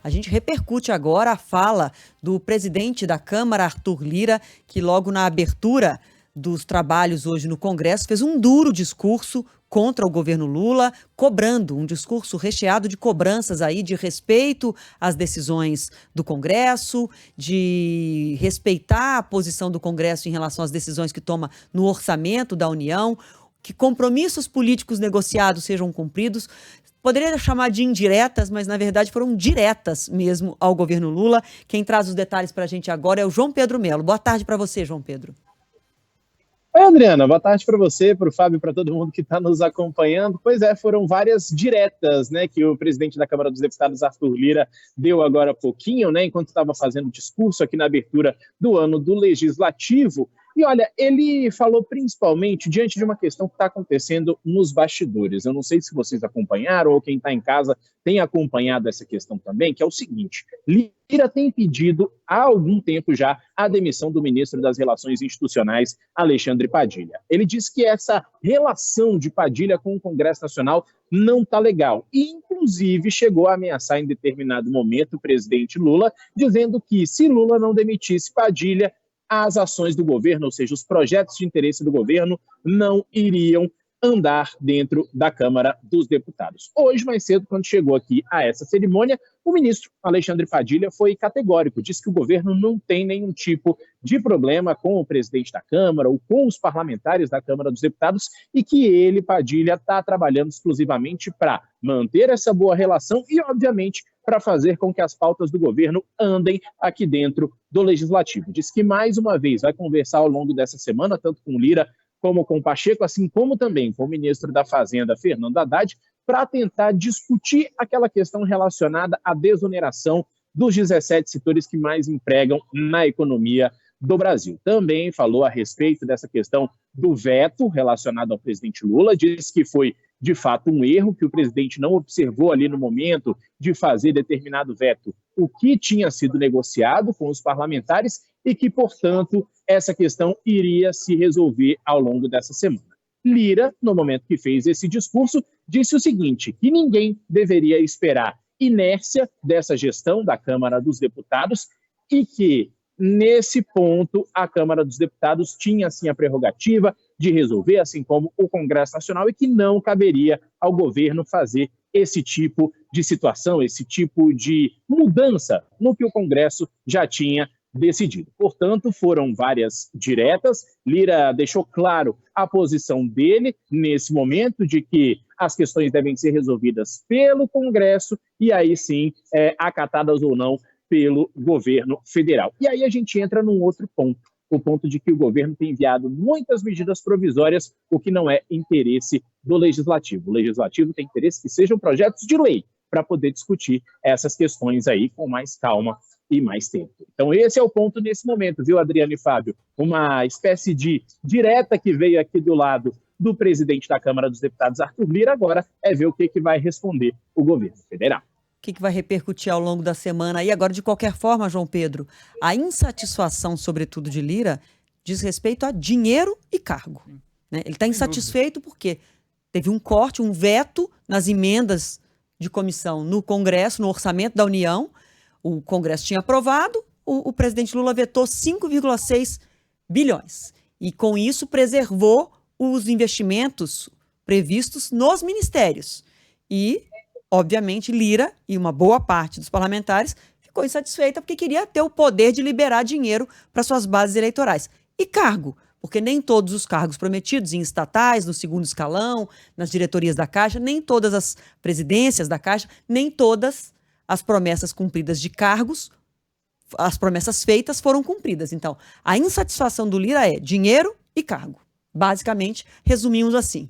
A gente repercute agora a fala do presidente da Câmara, Arthur Lira, que logo na abertura dos trabalhos hoje no Congresso fez um duro discurso contra o governo Lula, cobrando um discurso recheado de cobranças aí de respeito às decisões do Congresso, de respeitar a posição do Congresso em relação às decisões que toma no orçamento da União, que compromissos políticos negociados sejam cumpridos. Poderia chamar de indiretas, mas na verdade foram diretas mesmo ao governo Lula. Quem traz os detalhes para a gente agora é o João Pedro Melo. Boa tarde para você, João Pedro. Oi, Adriana, boa tarde para você, para o Fábio, para todo mundo que está nos acompanhando. Pois é, foram várias diretas, né, que o presidente da Câmara dos Deputados, Arthur Lira, deu agora há pouquinho, né, enquanto estava fazendo o discurso aqui na abertura do ano do Legislativo. E olha, ele falou principalmente diante de uma questão que está acontecendo nos bastidores. Eu não sei se vocês acompanharam ou quem está em casa tem acompanhado essa questão também, que é o seguinte: Lira tem pedido há algum tempo já a demissão do ministro das Relações Institucionais, Alexandre Padilha. Ele disse que essa relação de Padilha com o Congresso Nacional não está legal. E, inclusive, chegou a ameaçar em determinado momento o presidente Lula, dizendo que se Lula não demitisse Padilha, as ações do governo, ou seja, os projetos de interesse do governo, não iriam andar dentro da Câmara dos Deputados. Hoje, mais cedo, quando chegou aqui a essa cerimônia, o ministro Alexandre Padilha foi categórico, disse que o governo não tem nenhum tipo de problema com o presidente da Câmara ou com os parlamentares da Câmara dos Deputados e que ele, Padilha, está trabalhando exclusivamente para manter essa boa relação e, obviamente, para fazer com que as pautas do governo andem aqui dentro do Legislativo. Diz que, mais uma vez, vai conversar ao longo dessa semana, tanto com Lira como com Pacheco, assim como também com o ministro da Fazenda, Fernando Haddad, para tentar discutir aquela questão relacionada à desoneração dos 17 setores que mais empregam na economia do Brasil. Também falou a respeito dessa questão do veto relacionado ao presidente Lula, disse que foi de fato um erro, que o presidente não observou ali no momento de fazer determinado veto o que tinha sido negociado com os parlamentares e que, portanto, essa questão iria se resolver ao longo dessa semana. Lira, no momento que fez esse discurso, disse o seguinte, que ninguém deveria esperar inércia dessa gestão da Câmara dos Deputados e que, nesse ponto, a Câmara dos Deputados tinha, sim, a prerrogativa de resolver, assim como o Congresso Nacional, e que não caberia ao governo fazer esse tipo de situação, esse tipo de mudança no que o Congresso já tinha decidido. Portanto, foram várias diretas. Lira deixou claro a posição dele nesse momento de que as questões devem ser resolvidas pelo Congresso e aí sim, acatadas ou não pelo governo federal. E aí a gente entra num outro ponto, o ponto de que o governo tem enviado muitas medidas provisórias, o que não é interesse do Legislativo. O Legislativo tem interesse que sejam projetos de lei para poder discutir essas questões aí com mais calma e mais tempo. Então esse é o ponto nesse momento, viu, Adriano e Fábio? Uma espécie de direta que veio aqui do lado do presidente da Câmara dos Deputados, Arthur Lira, agora é ver o que vai responder o governo federal. O que vai repercutir ao longo da semana? E agora, de qualquer forma, João Pedro, a insatisfação, sobretudo de Lira, diz respeito a dinheiro e cargo. Né? Ele está insatisfeito porque teve um corte, um veto nas emendas de comissão no Congresso, no orçamento da União. O Congresso tinha aprovado, o presidente Lula vetou 5,6 bilhões. E, com isso, preservou os investimentos previstos nos ministérios. E, obviamente, Lira e uma boa parte dos parlamentares ficou insatisfeita porque queria ter o poder de liberar dinheiro para suas bases eleitorais. E cargo, porque nem todos os cargos prometidos em estatais, no segundo escalão, nas diretorias da Caixa, nem todas as presidências da Caixa, nem todas as promessas cumpridas de cargos, as promessas feitas foram cumpridas. Então, a insatisfação do Lira é dinheiro e cargo. Basicamente, resumimos assim.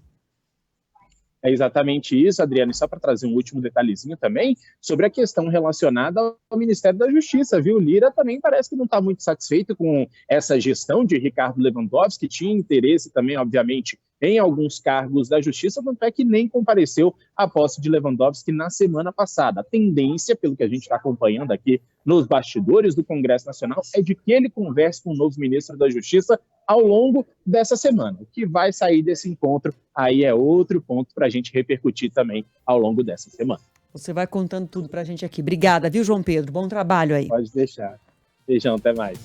É exatamente isso, Adriano. E só para trazer um último detalhezinho também, sobre a questão relacionada ao Ministério da Justiça, viu? Lira também parece que não está muito satisfeito com essa gestão de Ricardo Lewandowski, que tinha interesse também, obviamente, em alguns cargos da Justiça, tanto é que nem compareceu à posse de Lewandowski na semana passada. A tendência, pelo que a gente está acompanhando aqui nos bastidores do Congresso Nacional, é de que ele converse com o novo ministro da Justiça ao longo dessa semana. O que vai sair desse encontro aí é outro ponto para a gente repercutir também ao longo dessa semana. Você vai contando tudo pra gente aqui. Obrigada, viu, João Pedro? Bom trabalho aí. Pode deixar. Beijão, até mais.